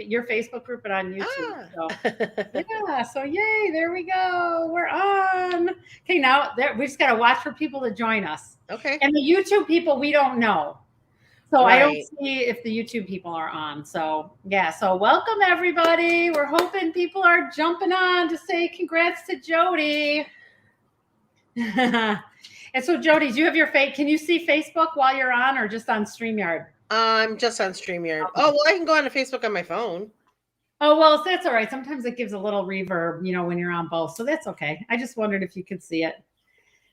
your Facebook group and on YouTube. Ah. So yeah, so yay, there we go. We're on. Okay, now there, we just got to watch for people to join us. Okay. And the YouTube people, we don't know. So I don't Right. see if the YouTube people are on. So yeah, so welcome everybody. We're hoping people are jumping on to say congrats to Jodi. And so Jodi, do you have your face? Can you see Facebook while you're on or just on StreamYard? I'm just on StreamYard. Oh, Okay. well, I can go on to Facebook on my phone. Oh, well, that's all right. Sometimes it gives a little reverb, when you're on both. So that's okay. I just wondered if you could see it.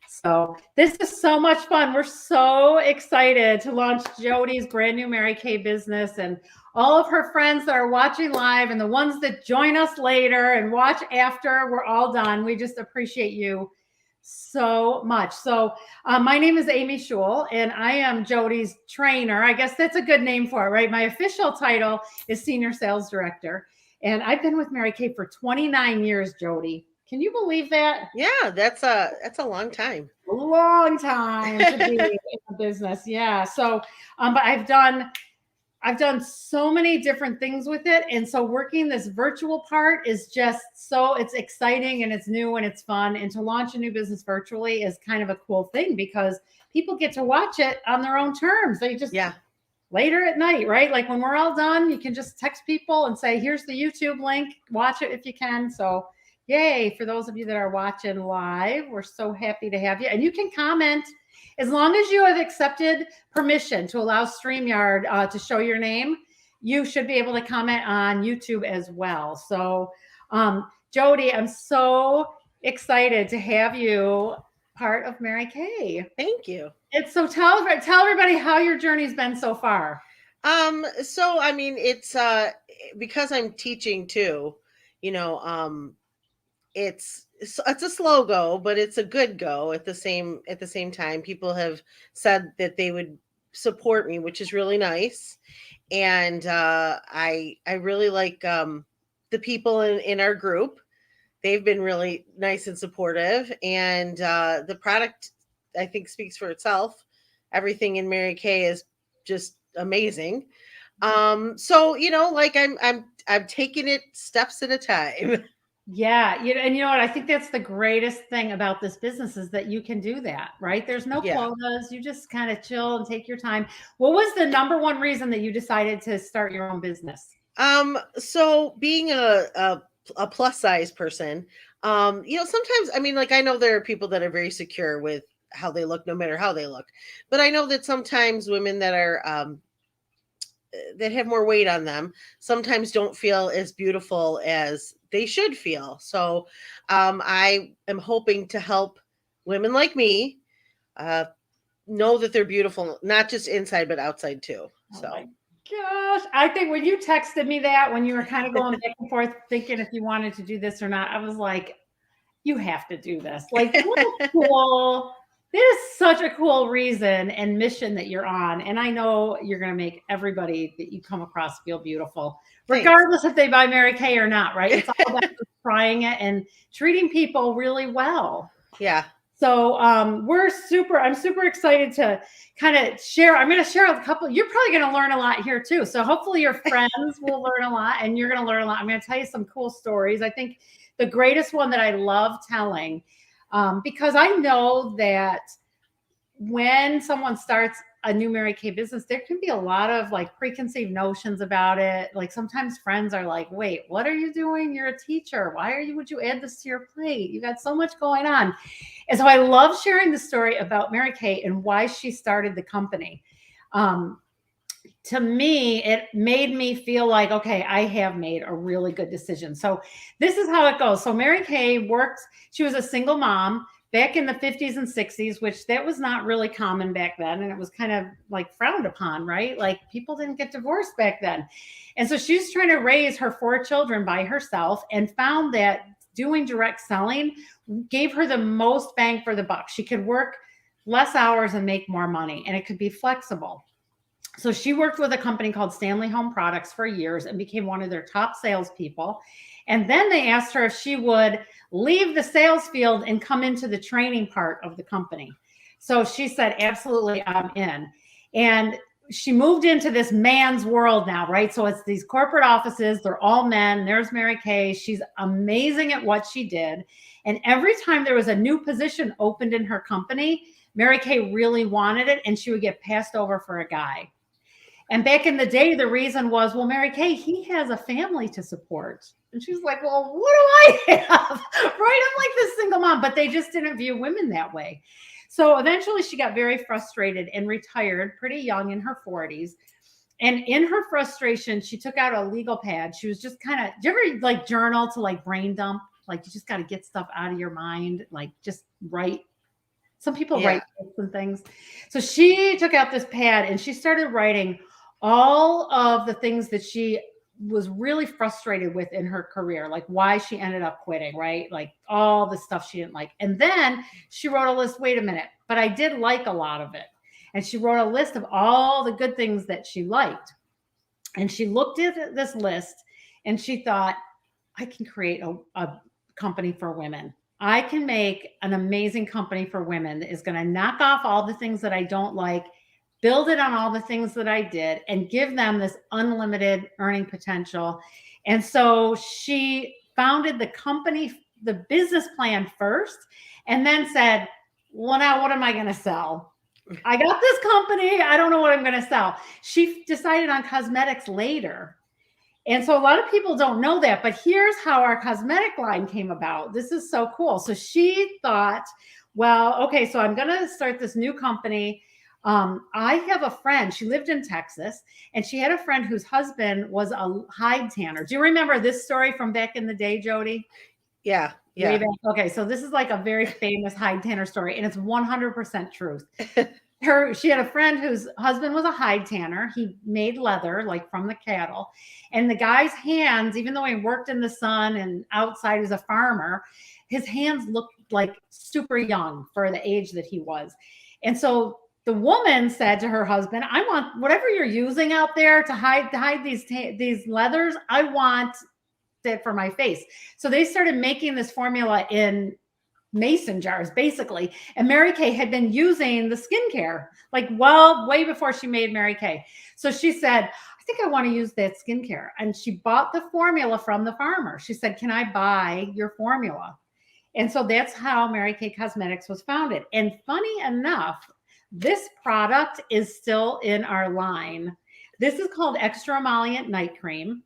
So this is so much fun. We're so excited to launch Jodi's brand new Mary Kay business and all of her friends that are watching live and the ones that join us later and watch after we're all done. We just appreciate you so much. So my name is Amy Schul and I am Jodi's trainer. I guess that's a good name for it, right? My official title is Senior Sales Director. And I've been with Mary Kay for 29 years, Jodi. Can you believe that? Yeah, that's a long time. A long time to be in the business. Yeah. So, but I've done so many different things with it. And so working this virtual part is just it's exciting and it's new and it's fun. And to launch a new business virtually is kind of a cool thing because people get to watch it on their own terms. They just, later at night, right? Like when we're all done, you can just text people and say, here's the YouTube link, watch it if you can. So yay, for those of you that are watching live, we're so happy to have you. And you can comment as long as you have accepted permission to allow StreamYard to show your name, you should be able to comment on YouTube as well. So Jodi, I'm so excited to have you part of Mary Kay. Thank you. And so tell everybody how your journey's been so far. So I mean, it's because I'm teaching too, it's a slow go, but it's a good go at the same time. People have said that they would support me, which is really nice. And I really like the people in our group. They've been really nice and supportive, and the product I think speaks for itself. Everything in Mary Kay is just amazing. So like I'm taking it steps at a time. Yeah, and you know what? I think that's the greatest thing about this business is that you can do that, right? There's no quotas. You just kind of chill and take your time. What was the number one reason that you decided to start your own business? So being a plus size person, sometimes, I mean, like I know there are people that are very secure with how they look, no matter how they look, but I know that sometimes women that are that have more weight on them sometimes don't feel as beautiful as they should feel. So I am hoping to help women like me know that they're beautiful, not just inside, but outside too. So. Oh gosh, I think when you texted me that, when you were kind of going back and forth thinking if you wanted to do this or not, I was like, you have to do this. Like, what cool. It is such a cool reason and mission that you're on. And I know you're going to make everybody that you come across feel beautiful, regardless if they buy Mary Kay or not, right? It's all about trying it and treating people really well. Yeah. So I'm super excited to kind of share. I'm going to share a couple. You're probably going to learn a lot here too. So hopefully your friends will learn a lot and you're going to learn a lot. I'm going to tell you some cool stories. I think the greatest one that I love telling, because I know that when someone starts a new Mary Kay business, there can be a lot of like preconceived notions about it. Like sometimes friends are like, wait, what are you doing? You're a teacher. Would you add this to your plate? You got so much going on. And so I love sharing the story about Mary Kay and why she started the company. To me, it made me feel like, okay, I have made a really good decision. So this is how it goes. So Mary Kay worked, she was a single mom back in the 50s and 60s, which that was not really common back then. And it was kind of like frowned upon, right? Like people didn't get divorced back then. And so she's trying to raise her 4 children by herself and found that doing direct selling gave her the most bang for the buck. She could work less hours and make more money, and it could be flexible. So she worked with a company called Stanley Home Products for years and became one of their top salespeople. And then they asked her if she would leave the sales field and come into the training part of the company. So she said, absolutely, I'm in. And she moved into this man's world now, right? So it's these corporate offices, they're all men. There's Mary Kay. She's amazing at what she did. And every time there was a new position opened in her company, Mary Kay really wanted it, and she would get passed over for a guy. And back in the day, the reason was, well, Mary Kay, he has a family to support. And she's like, well, what do I have? Right? I'm like this single mom, but they just didn't view women that way. So eventually she got very frustrated and retired pretty young in her 40s. And in her frustration, she took out a legal pad. She was just kind of, do you ever like journal to like brain dump? Like you just got to get stuff out of your mind, like just write. Some people write books and things. So she took out this pad and she started writing all of the things that she was really frustrated with in her career, like why she ended up quitting, right? Like all the stuff she didn't like. And then she wrote a list, wait a minute, but I did like a lot of it. And she wrote a list of all the good things that she liked. And she looked at this list and she thought, I can create a company for women. I can make an amazing company for women that is going to knock off all the things that I don't like, build it on all the things that I did, and give them this unlimited earning potential. And so she founded the company, the business plan first, and then said, well, now what am I going to sell? I got this company. I don't know what I'm going to sell. She decided on cosmetics later. And so a lot of people don't know that, but here's how our cosmetic line came about. This is so cool. So she thought, well, okay, so I'm going to start this new company. I have a friend, she lived in Texas, and she had a friend whose husband was a hide tanner. Do you remember this story from back in the day, Jodi? Yeah. Yeah. Okay, so this is like a very famous hide tanner story, and it's 100% truth. She had a friend whose husband was a hide tanner. He made leather like from the cattle, and the guy's hands, even though he worked in the sun and outside as a farmer, his hands looked like super young for the age that he was. And so the woman said to her husband, I want whatever you're using out there to hide these leathers, I want it for my face. So they started making this formula in mason jars, basically. And Mary Kay had been using the skincare, like, well, way before she made Mary Kay. So she said, I think I want to use that skincare. And she bought the formula from the farmer. She said, can I buy your formula? And so that's how Mary Kay Cosmetics was founded. And funny enough, this product is still in our line. This is called Extra Emollient Night Cream.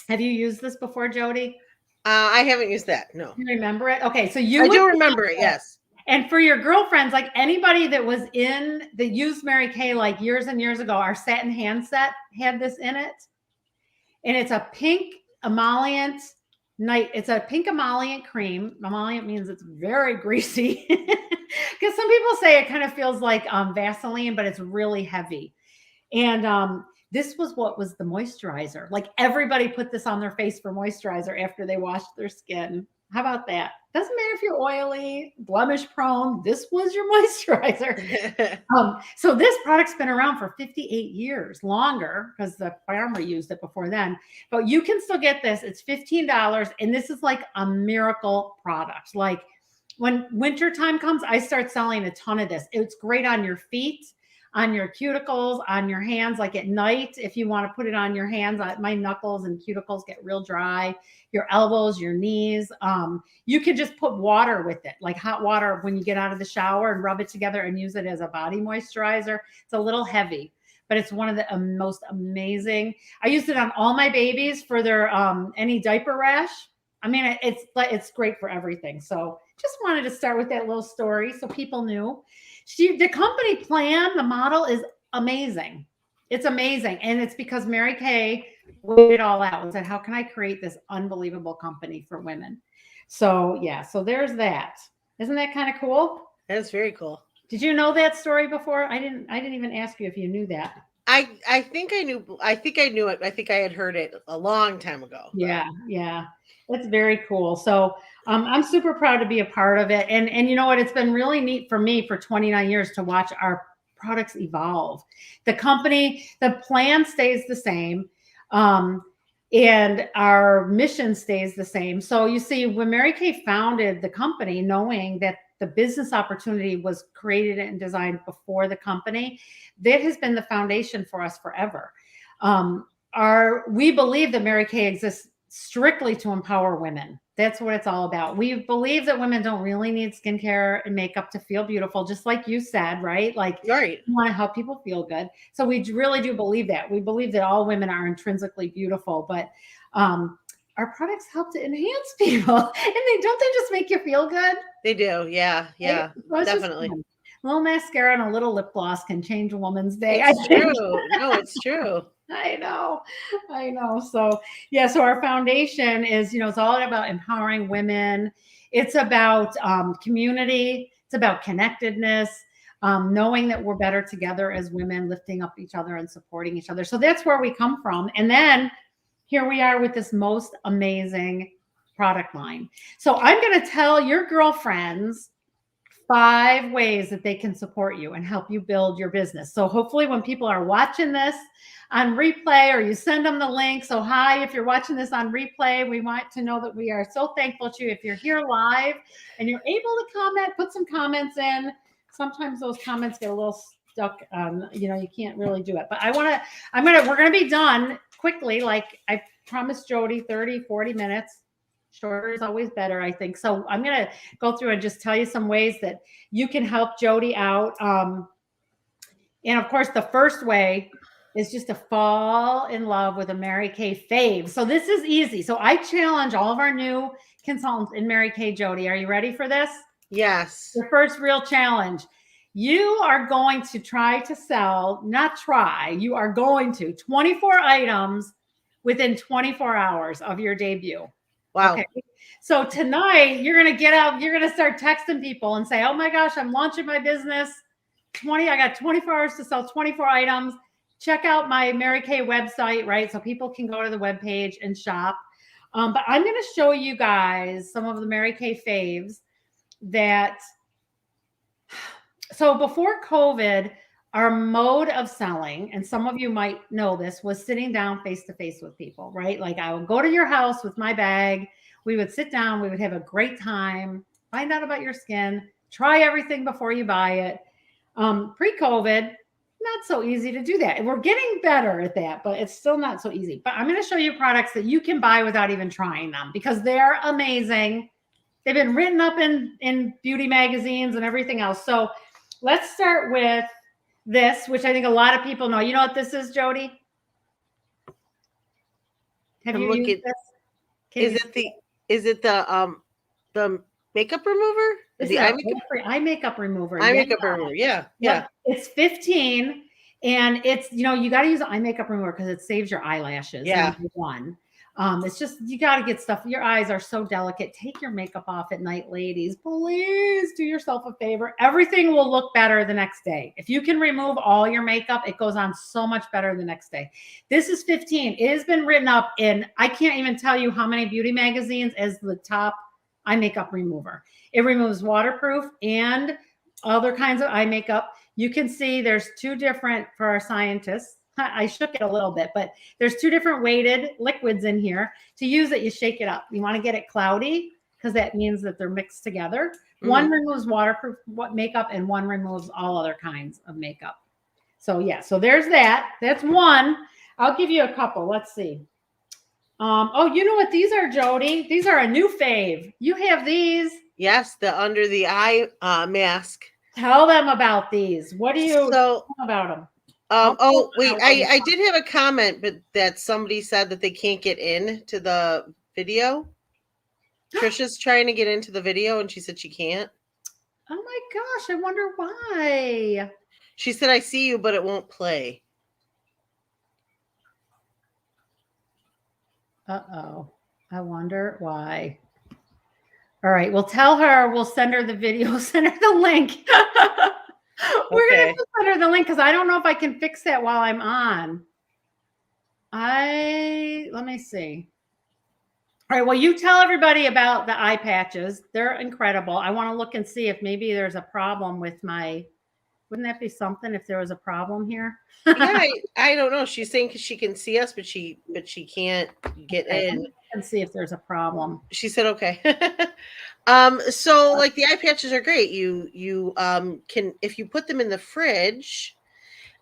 Have you used this before, Jodi? I haven't used that. No. You remember it? Okay, so I do remember it. Yes. And for your girlfriends, like anybody that used Mary Kay like years and years ago, our satin hand set had this in it, and it's a pink emollient night. It's a pink emollient cream. Emollient means it's very greasy, because some people say it kind of feels like Vaseline, but it's really heavy. And this was what was the moisturizer. Like everybody put this on their face for moisturizer after they washed their skin. How about that? Doesn't matter if you're oily, blemish prone. This was your moisturizer. So this product's been around for 58 years, longer, because the farmer used it before then. But you can still get this. It's $15, and this is like a miracle product. Like when wintertime comes, I start selling a ton of this. It's great on your feet, on your cuticles, on your hands, like at night, if you want to put it on your hands. My knuckles and cuticles get real dry, your elbows, your knees. You can just put water with it, like hot water when you get out of the shower, and rub it together and use it as a body moisturizer. It's a little heavy, but it's one of the most amazing. I used it on all my babies for their any diaper rash. I mean, it's great for everything. So just wanted to start with that little story so people knew. The company plan, the model is amazing. It's amazing. And it's because Mary Kay weighed it all out and said, how can I create this unbelievable company for women? So yeah, so there's that. Isn't that kind of cool? That is very cool. Did you know that story before? I didn't even ask you if you knew that. I think I knew it. I think I had heard it a long time ago. Yeah. It's very cool. So I'm super proud to be a part of it. And you know what? It's been really neat for me for 29 years to watch our products evolve. The company, the plan stays the same. And our mission stays the same. So you see, when Mary Kay founded the company, knowing that the business opportunity was created and designed before the company, that has been the foundation for us forever. We believe that Mary Kay exists strictly to empower women. That's what it's all about. We believe that women don't really need skincare and makeup to feel beautiful, just like you said, right? Like, right. we want to help people feel good. So we really do believe that. We believe that all women are intrinsically beautiful, but our products help to enhance people. And don't they just make you feel good? They do. Yeah. Yeah. Right? So definitely. A little mascara and a little lip gloss can change a woman's day. It's true. No, it's true. I know. So yeah, so our foundation is, it's all about empowering women. It's about community. It's about connectedness, knowing that we're better together as women, lifting up each other and supporting each other. So that's where we come from. And then here we are with this most amazing product line. So I'm going to tell your girlfriends 5 ways that they can support you and help you build your business. So hopefully when people are watching this on replay, or you send them the link. So hi, if you're watching this on replay, we want to know that we are so thankful to you. If you're here live and you're able to comment, put some comments in. Sometimes those comments get a little stuck. You can't really do it, but we're going to be done quickly. Like I promised Jodi, 30, 40 minutes. Shorter is always better, I think. So I'm going to go through and just tell you some ways that you can help Jodi out. And of course, the first way is just to fall in love with a Mary Kay fave. So this is easy. So I challenge all of our new consultants in Mary Kay. Jodi, are you ready for this? Yes. The first real challenge. You are going to try to sell, not try, you are going to 24 items within 24 hours of your debut. Wow. Okay. So tonight you're going to get out, you're going to start texting people and say, oh my gosh, I'm launching my business. I got 24 hours to sell 24 items. Check out my Mary Kay website, right? So people can go to the webpage and shop. But I'm going to show you guys some of the Mary Kay faves so before COVID, our mode of selling, and some of you might know this, was sitting down face to face with people, right? Like I would go to your house with my bag. We would sit down. We would have a great time, find out about your skin, try everything before you buy it. Pre-COVID, not so easy to do that. We're getting better at that, but it's still not so easy. But I'm going to show you products that you can buy without even trying them because they're amazing. They've been written up in beauty magazines and everything else. So let's start with this, which I think a lot of people know. You know what this is, Jodi? Have you used this? Is it the makeup remover? The eye makeup remover. Eye makeup remover. Yeah. Yeah. It's 15 and it's, you got to use an eye makeup remover because it saves your eyelashes. Yeah. One. It's just, you got to get stuff. Your eyes are so delicate. Take your makeup off at night, ladies. Please do yourself a favor. Everything will look better the next day. If you can remove all your makeup, it goes on so much better the next day. This is 15. It has been written up in, I can't even tell you how many beauty magazines as the top eye makeup remover. It removes waterproof and other kinds of eye makeup. You can see there's 2 different for our scientists. I shook it a little bit, but there's 2 different weighted liquids in here. To use it, you shake it up. You want to get it cloudy because that means that they're mixed together. Mm-hmm. One removes waterproof makeup and one removes all other kinds of makeup. So yeah, so there's that. That's one. I'll give you a couple. Let's see. Oh, you know what these are, Jodi? These are a new fave. You have these. Yes, the under the eye mask. Tell them about these. What do you know about them? I did have a comment, but that somebody said that they can't get into the video. Trisha's trying to get into the video and she said she can't. Oh my gosh, I wonder why. She said, I see you, but it won't play. Uh-oh. I wonder why. All right, we'll tell her, we'll send her the video, send her the link. We're going to have to send her the link because I don't know if I can fix that while I'm on. Let me see. All right, well, you tell everybody about the eye patches. They're incredible. I want to look and see if maybe there's a problem with wouldn't that be something if there was a problem here? Yeah, I don't know. She's saying because she can see us, but she can't get in. And see if there's a problem. She said, okay. So like the eye patches are great. You can, if you put them in the fridge,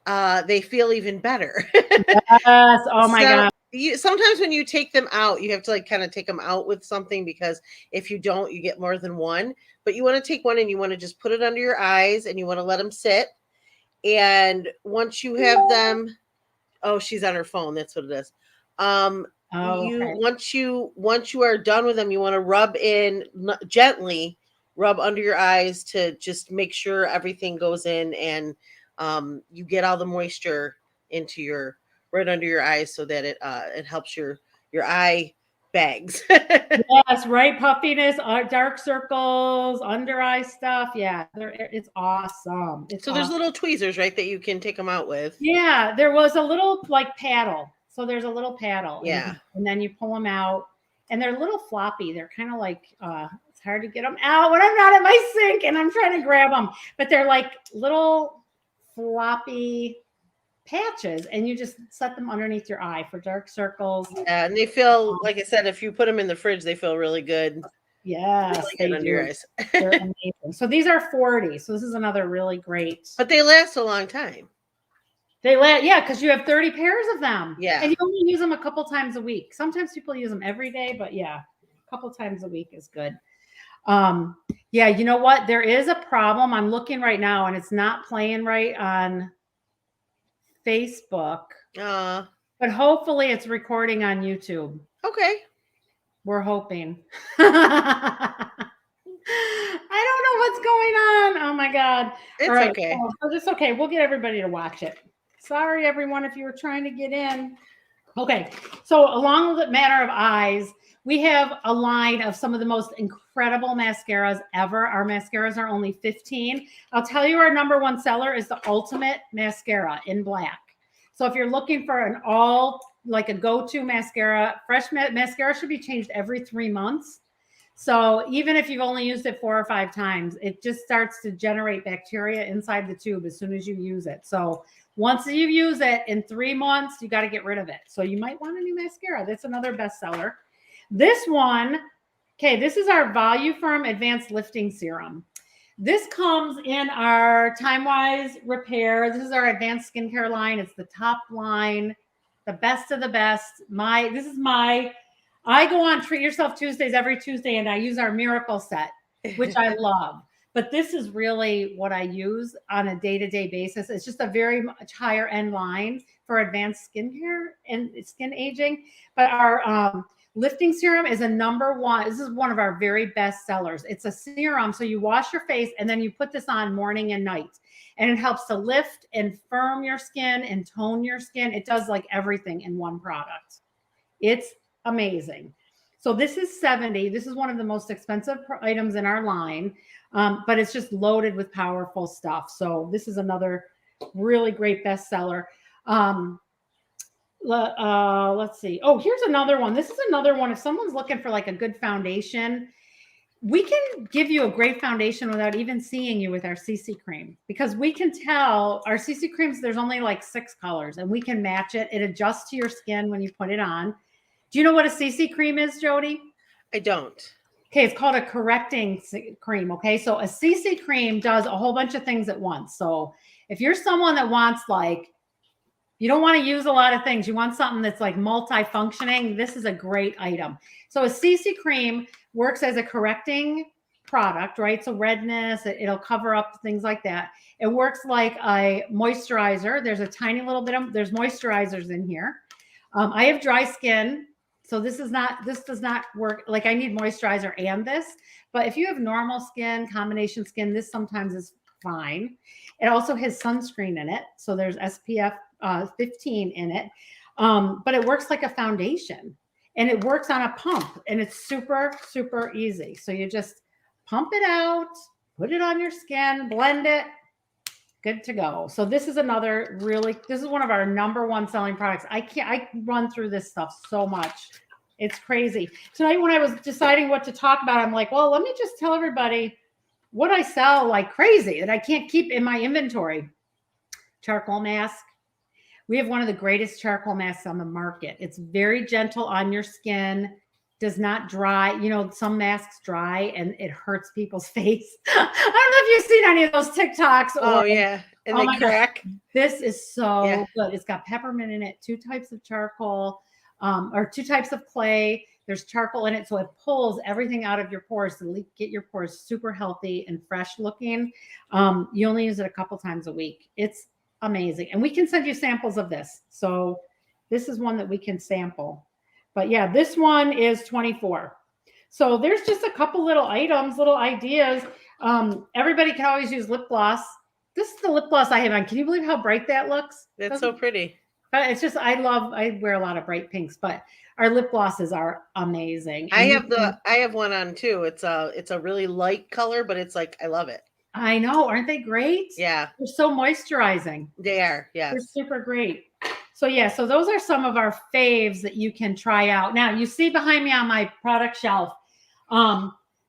they feel even better. Yes. Oh my So God. you sometimes when you take them out, you have to like kind of take them out with something, because if you don't, you get more than one. But you want to take one and you want to just put it under your eyes and you want to let them sit. And once you have them, oh, she's on her phone. That's what it is. Oh, You okay. once you are done with them, you want to rub in gently, rub under your eyes to just make sure everything goes in, and you get all the moisture into your right under your eyes, so that it helps your eye bags. Yes, right. Puffiness, dark circles, under eye stuff. Yeah, it's awesome. It's So there's awesome. little tweezers, right, that you can take them out with. Yeah, there was a little like paddle. So there's a little paddle, Yeah. and then you pull them out, and they're little floppy. They're kind of like it's hard to get them out when I'm not at my sink and I'm trying to grab them, but they're like little floppy patches, and you just set them underneath your eye for dark circles. Yeah, and they feel, like I said, if you put them in the fridge, they feel really good. Yes, Really they good under your do. eyes. They're amazing. So these are 40. So this is another really great. But they last a long time. Yeah, because you have 30 pairs of them. Yeah. And you only use them a couple times a week. Sometimes people use them every day, but yeah, a couple times a week is good. Yeah, you know what? There is a problem. I'm looking right now and it's not playing right on Facebook, but hopefully it's recording on YouTube. Okay. We're hoping. I don't know what's going on. Oh my God. It's All right. okay. So it's okay. We'll get everybody to watch it. Sorry, everyone, if you were trying to get in. Okay. So along with the matter of eyes, we have a line of some of the most incredible mascaras ever. Our mascaras are only 15. I'll tell you, our number one seller is the Ultimate Mascara in black. So if you're looking for an like a go-to mascara, fresh mascara should be changed every 3 months. So even if you've only used it 4 or 5 times, it just starts to generate bacteria inside the tube as soon as you use it. So once you use it in 3 months, you got to get rid of it. So you might want a new mascara. That's another bestseller. This one, okay, this is our Volume Firm Advanced Lifting Serum. This comes in our Time Wise Repair. This is our advanced skincare line. It's the top line, the best of the best. I go on Treat Yourself Tuesdays every Tuesday, and I use our Miracle Set, which I love. But this is really what I use on a day-to-day basis. It's just a very much higher end line for advanced skincare and skin aging. But our lifting serum is a number one. This is one of our very best sellers. It's a serum. So you wash your face and then you put this on morning and night. And it helps to lift and firm your skin and tone your skin. It does like everything in one product. It's amazing. So this is 70. This is one of the most expensive items in our line, but it's just loaded with powerful stuff. So this is another really great bestseller. Let's see. Oh, here's another one. This is another one. If someone's looking for like a good foundation, we can give you a great foundation without even seeing you with our CC cream, because we can tell our CC creams, there's only like 6 colors and we can match it. It adjusts to your skin when you put it on. Do you know what a CC cream is, Jodi? I don't. Okay, it's called a correcting cream. Okay, so a CC cream does a whole bunch of things at once. So if you're someone that wants you don't want to use a lot of things, you want something that's like multifunctioning, this is a great item. So a CC cream works as a correcting product, right? So redness, it'll cover up things like that. It works like a moisturizer. There's a tiny little bit there's moisturizers in here. I have dry skin. So this does not work. Like I need moisturizer and this, but if you have normal skin, combination skin, this sometimes is fine. It also has sunscreen in it. So there's SPF 15 in it. But it works like a foundation and it works on a pump and it's super, super easy. So you just pump it out, put it on your skin, blend it, good to go. So this is another this is one of our number one selling products. I run through this stuff so much. It's crazy. Tonight when I was deciding what to talk about, I'm like, well, let me just tell everybody what I sell like crazy that I can't keep in my inventory. Charcoal mask. We have one of the greatest charcoal masks on the market. It's very gentle on your skin, does not dry. You know, some masks dry and it hurts people's face. I don't know if you've seen any of those TikToks. Oh yeah, and they crack. God. This is so Yeah. good. It's got peppermint in it, 2 types of charcoal, or 2 types of clay. There's charcoal in it, so it pulls everything out of your pores to get your pores super healthy and fresh looking. You only use it a couple times a week. It's amazing, and we can send you samples of this. So this is one that we can sample. But yeah, this one is 24. So there's just a couple little items, little ideas. Everybody can always use lip gloss. This is the lip gloss I have on. Can you believe how bright that looks? That's so pretty. It's just, I wear a lot of bright pinks, but our lip glosses are amazing. I have one on too. It's a really light color, but it's like, I love it. I know. Aren't they great? Yeah. They're so moisturizing. They are. Yes. They're super great. So yeah, so those are some of our faves that you can try out. Now you see behind me on my product shelf,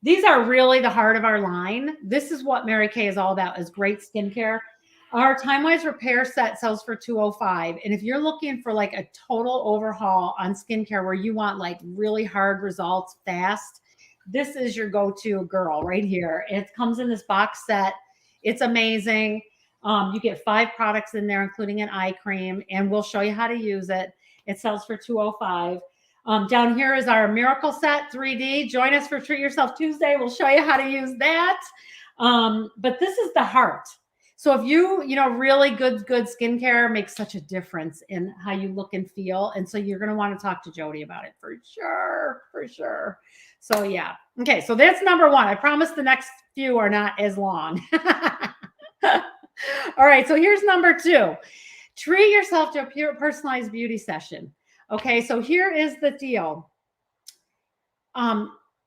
these are really the heart of our line. This is what Mary Kay is all about, is great skincare. Our Time-Wise Repair set sells for $205. And if you're looking for like a total overhaul on skincare where you want like really hard results fast, this is your go-to girl right here. It comes in this box set. It's amazing. You get 5 products in there, including an eye cream, and we'll show you how to use it. It sells for $205. Down here is our Miracle Set 3D. Join us for Treat Yourself Tuesday. We'll show you how to use that. But this is the heart. So if you really good skincare makes such a difference in how you look and feel. And so you're going to want to talk to Jodi about it for sure. So yeah. Okay. So that's number 1. I promise the next few are not as long. All right. So here's number 2. Treat yourself to a pure personalized beauty session. Okay. So here is the deal.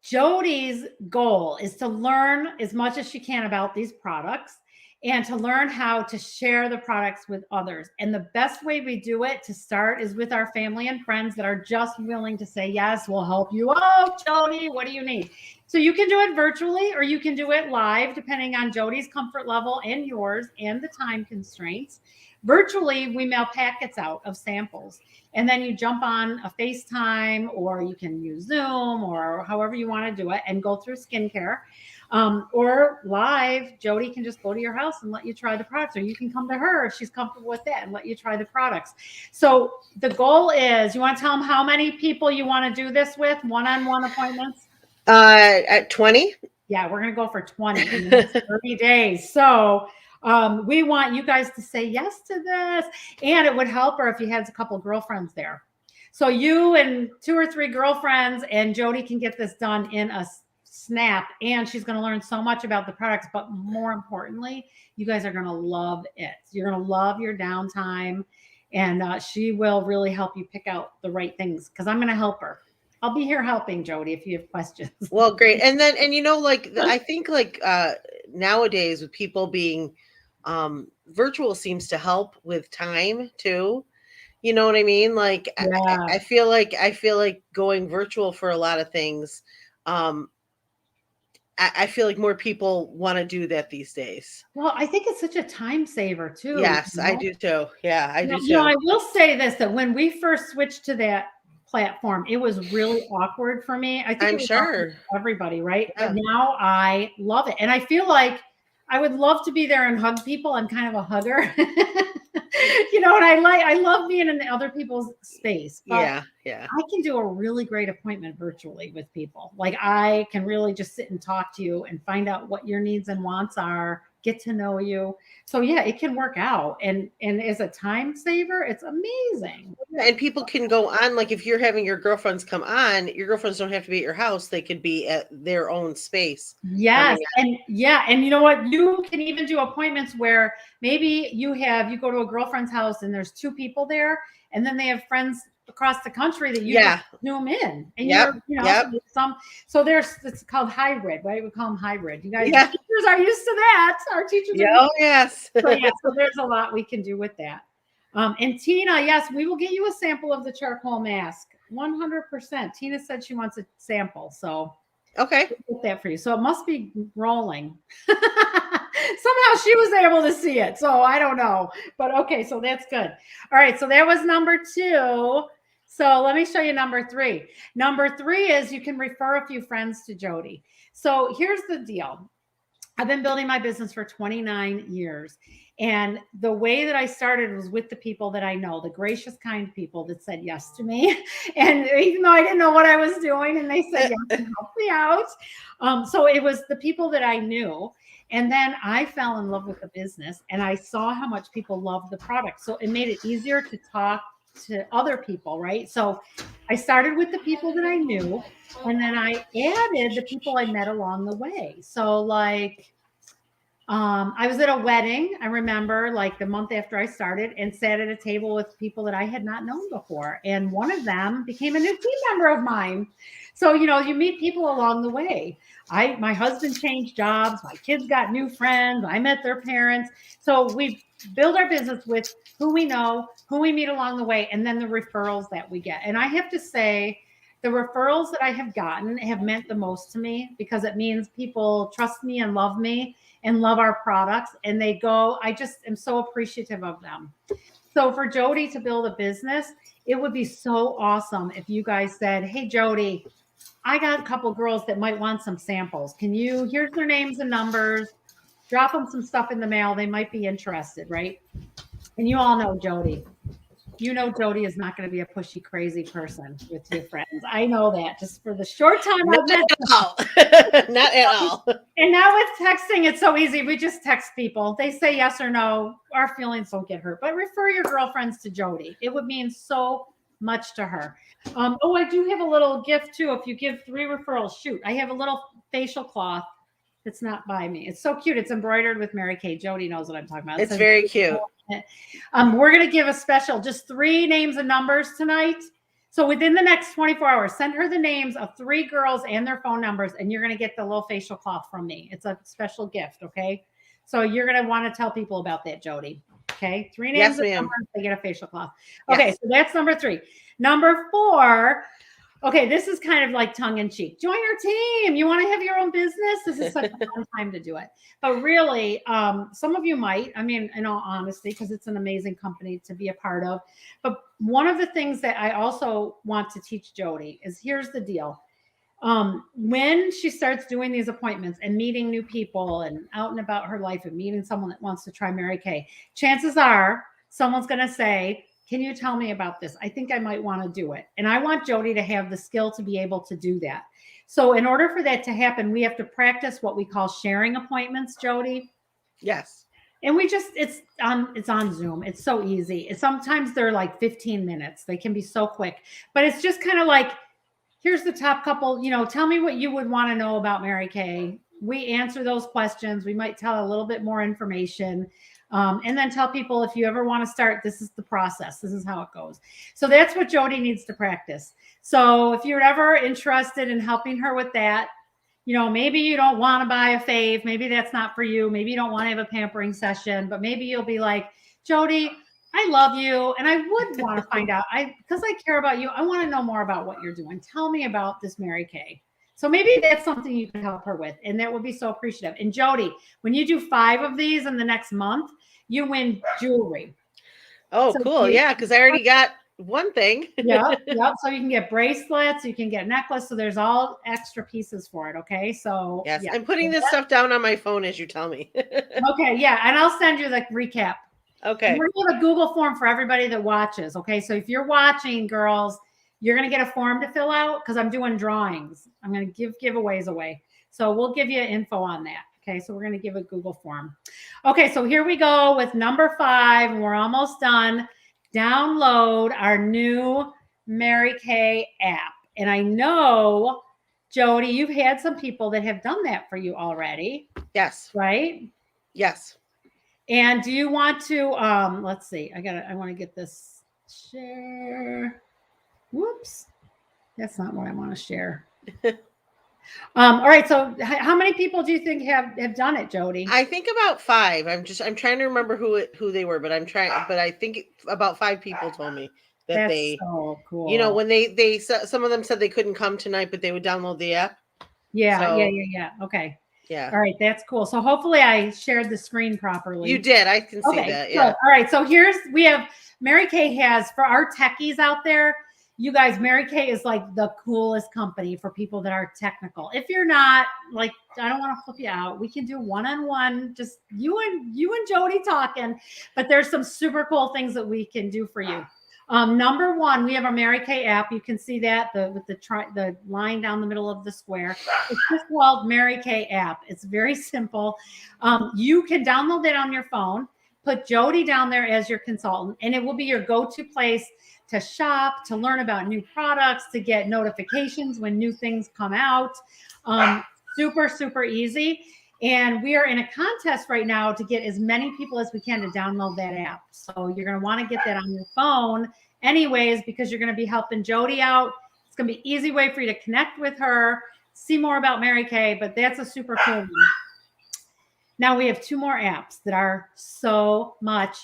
Jodi's goal is to learn as much as she can about these products and to learn how to share the products with others. And the best way we do it to start is with our family and friends that are just willing to say, yes, we'll help you out, Jodi. What do you need? So you can do it virtually or you can do it live, depending on Jodi's comfort level and yours and the time constraints. Virtually, we mail packets out of samples. And then you jump on a FaceTime, or you can use Zoom, or however you want to do it, and go through skincare. Or live, Jodi can just go to your house and let you try the products, or you can come to her if she's comfortable with that and let you try the products. So the goal is, you want to tell them how many people you want to do this with, one-on-one appointments? At 20? Yeah, we're going to go for 20 in the next 30 days. So we want you guys to say yes to this. And it would help her if you had a couple girlfriends there. So you and 2 or 3 girlfriends, and Jodi can get this done in a snap. And she's going to learn so much about the products. But more importantly, you guys are going to love it. You're going to love your downtime. And she will really help you pick out the right things, because I'm going to help her. I'll be here helping, Jodi, if you have questions. Well, great. And then, I think nowadays with people being virtual seems to help with time too. You know what I mean? Like, yeah. I feel like going virtual for a lot of things. I feel like more people want to do that these days. Well, I think it's such a time saver too. Yes, I do too. Yeah, I do too. You know, I will say this, that when we first switched to that platform, it was really awkward for me. I think I'm sure everybody, right? Yeah. But now I love it. And I feel like I would love to be there and hug people. I'm kind of a hugger. And I love being in other people's space. Yeah. I can do a really great appointment virtually with people. Like, I can really just sit and talk to you and find out what your needs and wants are, get to know you. So yeah, it can work out. And as a time saver, it's amazing. And people can go on, like if you're having your girlfriends come on, your girlfriends don't have to be at your house. They could be at their own space. Yes. And you know what? You can even do appointments where maybe you go to a girlfriend's house and there's 2 people there, and then they have friends across the country that you can zoom in. And so it's called hybrid, right? We call them hybrid. You guys teachers are used to that. Our teachers yes. So there's a lot we can do with that. And Tina, yes, we will get you a sample of the charcoal mask. 100%. Tina said she wants a sample. So okay. We'll get that for you. So it must be rolling. Somehow she was able to see it. So I don't know. But okay, so that's good. All right. So that was number 2. So let me show you number 3. Number 3 is you can refer a few friends to Jodi. So here's the deal. I've been building my business for 29 years. And the way that I started was with the people that I know, the gracious, kind people that said yes to me. And even though I didn't know what I was doing, and they said yes and helped me out. So it was the people that I knew. And then I fell in love with the business and I saw how much people loved the product. So it made it easier to talk to other people, right? So I started with the people that I knew, and then I added the people I met along the way. So like, I was at a wedding, I remember, like the month after I started, and sat at a table with people that I had not known before. And one of them became a new team member of mine. So, you meet people along the way. My husband changed jobs. My kids got new friends. I met their parents. So we build our business with who we know, who we meet along the way, and then the referrals that we get. And I have to say, the referrals that I have gotten have meant the most to me because it means people trust me and love me and love our products. And I just am so appreciative of them. So for Jodi to build a business, it would be so awesome if you guys said, hey, Jodi, I got a couple girls that might want some samples. Here's their names and numbers, drop them some stuff in the mail. They might be interested, right? And you all know Jodi. You know Jodi is not going to be a pushy, crazy person with your friends. I know that just for the short time I've met them. Not at all. And now with texting, it's so easy. We just text people. They say yes or no. Our feelings don't get hurt. But refer your girlfriends to Jodi. It would mean so much to her. I do have a little gift too. If you give 3 referrals, shoot. I have a little facial cloth. It's not by me. It's so cute. It's embroidered with Mary Kay. Jodi knows what I'm talking about. It's very cute. We're going to give a special, just 3 names and numbers tonight. So within the next 24 hours, send her the names of 3 girls and their phone numbers, and you're going to get the little facial cloth from me. It's a special gift, okay? So you're going to want to tell people about that, Jodi. Okay? 3 names and numbers, they get a facial cloth. Okay, so that's number 3. Number 4, okay, this is kind of like tongue in cheek. Join our team. You want to have your own business? This is such a fun time to do it. But really, some of you might, in all honesty, because it's an amazing company to be a part of. But one of the things that I also want to teach Jodi is here's the deal. When she starts doing these appointments and meeting new people and out and about her life and meeting someone that wants to try Mary Kay, chances are someone's going to say, can you tell me about this? I think I might want to do it. And I want Jodi to have the skill to be able to do that. So in order for that to happen, we have to practice what we call sharing appointments, Jodi. Yes. And it's on Zoom. It's so easy. Sometimes they're like 15 minutes. They can be so quick, but it's just kind of like, here's the top couple, tell me what you would want to know about Mary Kay. We answer those questions. We might tell a little bit more information. And then tell people if you ever want to start, this is the process. This is how it goes. So that's what Jodi needs to practice. So if you're ever interested in helping her with that, maybe you don't want to buy a fave. Maybe that's not for you. Maybe you don't want to have a pampering session, but maybe you'll be like, Jodi, I love you. And I would want to find out, because I care about you. I want to know more about what you're doing. Tell me about this Mary Kay. So maybe that's something you can help her with. And that would be so appreciative. And Jodi, when you do 5 of these in the next month, you win jewelry. Oh, so cool. Yeah, because I already got one thing. Yep. So you can get bracelets, you can get necklace. So there's all extra pieces for it. Okay. So yes, yeah. I'm putting this stuff down on my phone as you tell me. Okay. Yeah. And I'll send you the recap. Okay. We're going to have a Google form for everybody that watches. Okay. So if you're watching, girls, you're going to get a form to fill out because I'm doing drawings. I'm going to give giveaways away. So we'll give you info on that. Okay, so we're going to give a Google form. Okay, so here we go with number 5, and we're almost done. Download our new Mary Kay app. And I know, Jodi, you've had some people that have done that for you already. Yes. Right? Yes. And do you want to, let's see, I want to get this share. Whoops. That's not what I want to share. All right. So how many people do you think have done it, Jodi? I think about 5. I'm trying to remember who they were, but I think about 5 people told me that That's so cool. When they some of them said they couldn't come tonight, but they would download the app. Yeah. Yeah. Okay. Yeah. All right. That's cool. So hopefully I shared the screen properly. You did. I can see that. Yeah. Good. All right. So we have Mary Kay has, for our techies out there, You guys, Mary Kay is like the coolest company for people that are technical. If you're not, like, I don't want to flip you out. We can do one-on-one, just you and Jodi talking. But there's some super cool things that we can do for you. Number one, we have a Mary Kay app. You can see that with the line down the middle of the square. It's just called Mary Kay app. It's very simple. You can download that on your phone. Put Jodi down there as your consultant, and it will be your go-to place to shop, to learn about new products, to get notifications when new things come out. Super, super easy. And we are in a contest right now to get as many people as we can to download that app. So you're going to want to get that on your phone anyways, because you're going to be helping Jodi out. It's going to be an easy way for you to connect with her, see more about Mary Kay, but that's a super cool one. Now we have 2 more apps that are so much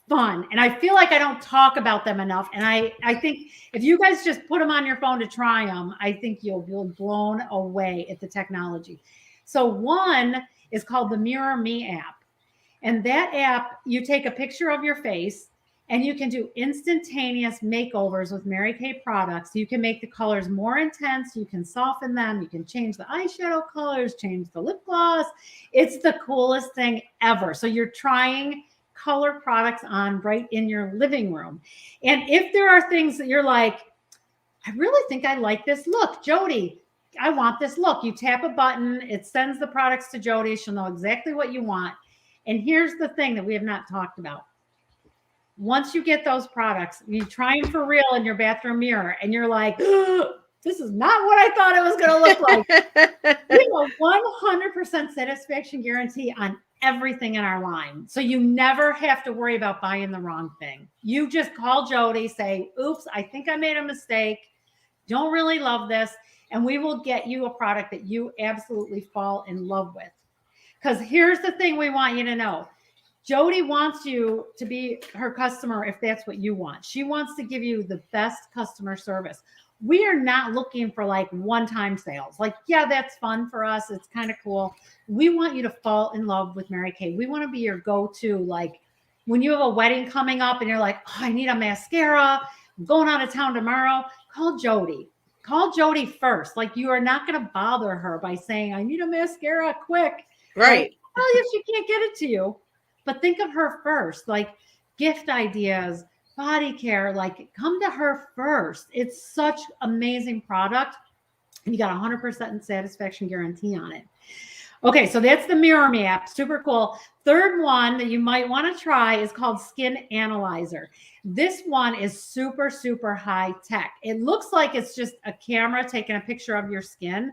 fun. And I feel like I don't talk about them enough. And I think if you guys just put them on your phone to try them, I think you'll be blown away at the technology. So one is called the Mirror Me app. And that app, you take a picture of your face and you can do instantaneous makeovers with Mary Kay products. You can make the colors more intense. You can soften them. You can change the eyeshadow colors, change the lip gloss. It's the coolest thing ever. So you're trying color products on right in your living room. And if there are things that you're like, I really think I like this look, Jodi, I want this look. You tap a button, it sends the products to Jodi. She'll know exactly what you want. And here's the thing that we have not talked about. Once you get those products, you try them for real in your bathroom mirror, and you're like, this is not what I thought it was going to look like. We have a 100% satisfaction guarantee on everything in our line. So you never have to worry about buying the wrong thing. You just call Jodi, say, oops, I think I made a mistake. Don't really love this. And we will get you a product that you absolutely fall in love with. Because here's the thing we want you to know. Jodi wants you to be her customer if that's what you want. She wants to give you the best customer service. We are not looking for like one-time sales. Like, yeah, that's fun for us. It's kind of cool. We want you to fall in love with Mary Kay. We want to be your go-to. Like when you have a wedding coming up and you're like, oh, I need a mascara. I'm going out of town tomorrow. Call Jodi. Call Jodi first. Like you are not going to bother her by saying, I need a mascara quick. Right. Well, if she can't get it to you, but think of her first, like gift ideas, body care, like come to her first. It's such amazing product. And you got 100% satisfaction guarantee on it. Okay, so that's the Mirror Me app. Super cool. Third one that you might want to try is called Skin Analyzer. This one is super, super high tech. It looks like it's just a camera taking a picture of your skin,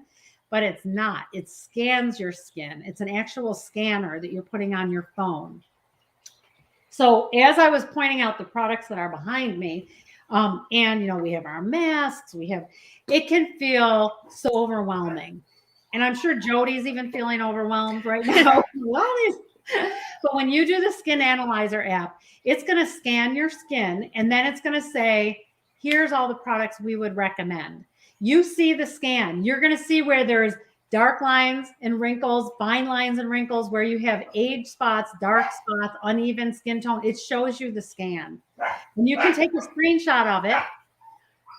but it's not. It scans your skin. It's an actual scanner that you're putting on your phone. So as I was pointing out the products that are behind me, and you know, we have our masks, it can feel so overwhelming. And I'm sure Jodi's even feeling overwhelmed right now. But when you do the Skin Analyzer app, it's going to scan your skin and then it's going to say, here's all the products we would recommend. You see the scan. You're going to see where there's dark lines and wrinkles, fine lines and wrinkles, where you have age spots, dark spots, uneven skin tone. It shows you the scan. And you can take a screenshot of it,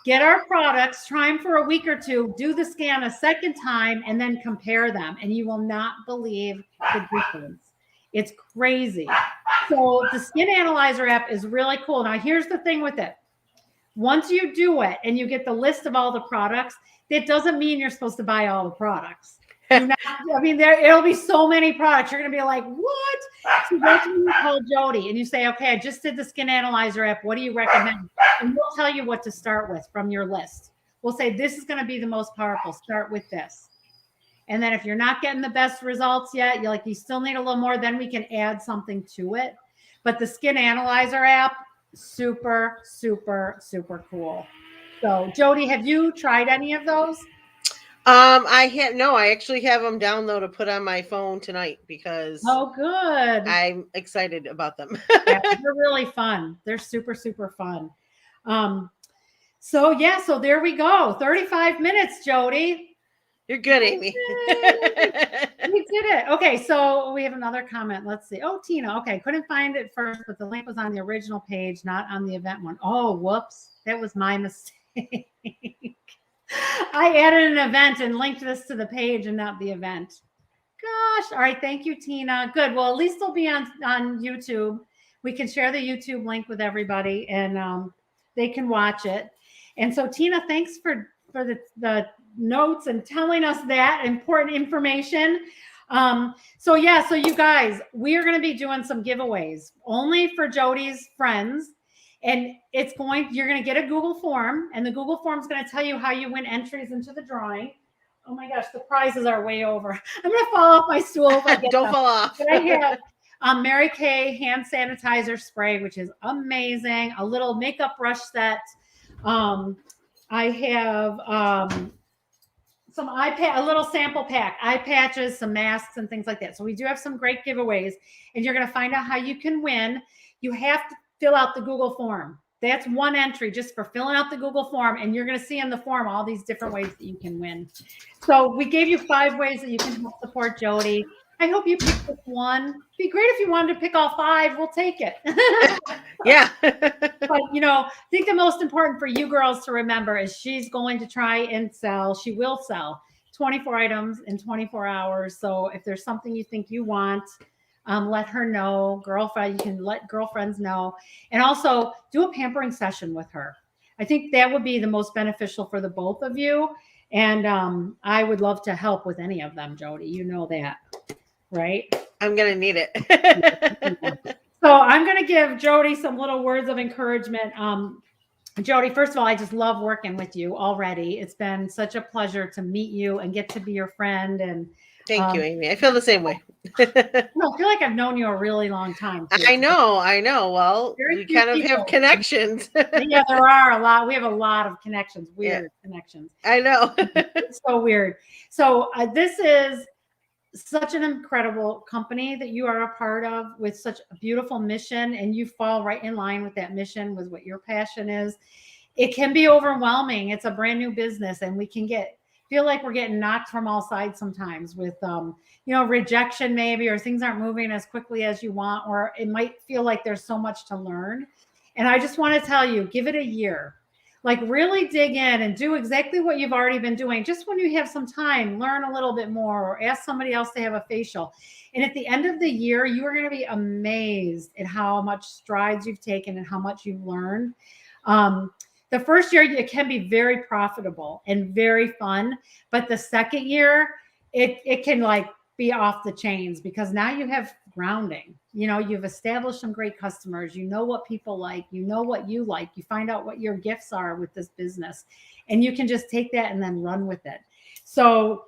get our products, try them for a week or two, do the scan a second time, and then compare them. And you will not believe the difference. It's crazy. So the Skin Analyzer app is really cool. Now, here's the thing with it. Once you do it and you get the list of all the products, that doesn't mean you're supposed to buy all the products. It'll be so many products. You're going to be like, what? So that's when you call Jodi and you say, okay, I just did the Skin Analyzer app. What do you recommend? And we'll tell you what to start with from your list. We'll say, this is going to be the most powerful. Start with this. And then if you're not getting the best results yet, you still need a little more, then we can add something to it. But the Skin Analyzer app, super, super, super cool. So Jodi, have you tried any of those? I actually have them download to put on my phone tonight because good. I'm excited about them. Yeah, they're really fun. They're super, super fun. So there we go. 35 minutes, Jodi. You're good, Amy. We did it. Okay, so we have another comment. Let's see. Oh, Tina. Okay, couldn't find it first, but the link was on the original page, not on the event one. Oh, whoops. That was my mistake. I added an event and linked this to the page and not the event. Gosh. All right. Thank you, Tina. Good. Well, at least it'll be on YouTube. We can share the YouTube link with everybody and they can watch it. And so, Tina, thanks for the notes and telling us that important information. So you guys, we are going to be doing some giveaways only for Jodi's friends. And you're going to get a Google form, and the Google form is going to tell you how you win entries into the drawing. Oh my gosh, the prizes are way over. I'm going to fall off my stool if I get Don't fall off. But I have Mary Kay hand sanitizer spray, which is amazing. A little makeup brush set. I have some a little sample pack, eye patches, some masks, and things like that. So we do have some great giveaways, and you're going to find out how you can win. You have to fill out the Google form. That's one entry just for filling out the Google form. And you're going to see in the form all these different ways that you can win. So we gave you 5 ways that you can help support Jodi. I hope you picked this one. It'd be great if you wanted to pick all 5. We'll take it. Yeah. But, I think the most important for you girls to remember is she's going to try and she will sell 24 items in 24 hours. So if there's something you think you want, let her know. You can let girlfriends know. And also do a pampering session with her. I think that would be the most beneficial for the both of you. And I would love to help with any of them, Jodi. You know that, right? I'm going to need it. So I'm going to give Jodi some little words of encouragement. Jodi, first of all, I just love working with you already. It's been such a pleasure to meet you and get to be your friend. And thank you, Amy. I feel the same way. I feel like I've known you a really long time. Too. I know. Well, we kind of have connections. Yeah, there are a lot. We have a lot of connections, weird connections. I know. It's so weird. So this is such an incredible company that you are a part of with such a beautiful mission, and you fall right in line with that mission, with what your passion is. It can be overwhelming. It's a brand new business, and we can feel like we're getting knocked from all sides sometimes with, rejection maybe, or things aren't moving as quickly as you want, or it might feel like there's so much to learn. And I just want to tell you, give it a year. Like really dig in and do exactly what you've already been doing. Just when you have some time, learn a little bit more or ask somebody else to have a facial. And at the end of the year, you are going to be amazed at how much strides you've taken and how much you've learned. The first year, it can be very profitable and very fun. But the second year, it can be off the chains, because now you have grounding. You've established some great customers. You know what people like. You know what you like. You find out what your gifts are with this business. And you can just take that and then run with it. So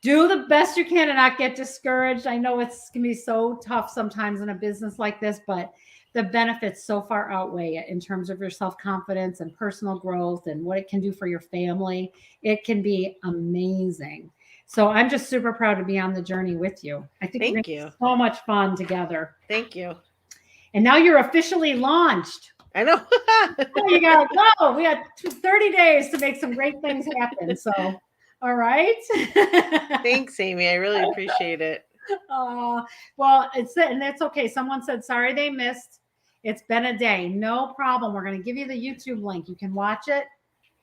do the best you can and not get discouraged. I know it's going to be so tough sometimes in a business like this, but the benefits so far outweigh it in terms of your self-confidence and personal growth and what it can do for your family. It can be amazing. So I'm just super proud to be on the journey with you. I think Thank you. So much fun together. Thank you. And now you're officially launched. I know. You gotta go. We had 30 days to make some great things happen. So, all right. Thanks, Amy. I really appreciate it. Well, and that's okay. Someone said, sorry they missed. It's been a day. No problem. We're going to give you the YouTube link. You can watch it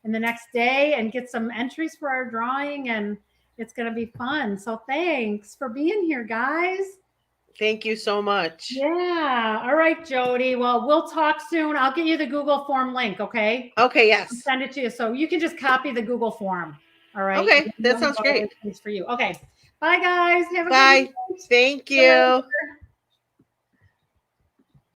in the next day and get some entries for our drawing, and it's going to be fun. So thanks for being here, guys. Thank you so much. Yeah. All right, Jodi. Well, we'll talk soon. I'll get you the Google form link. Okay. Okay. Yes. I'll send it to you. So you can just copy the Google form. All right. Okay. That sounds great. It's for you. Okay. Bye, guys. Have a Bye. good night. Thank you.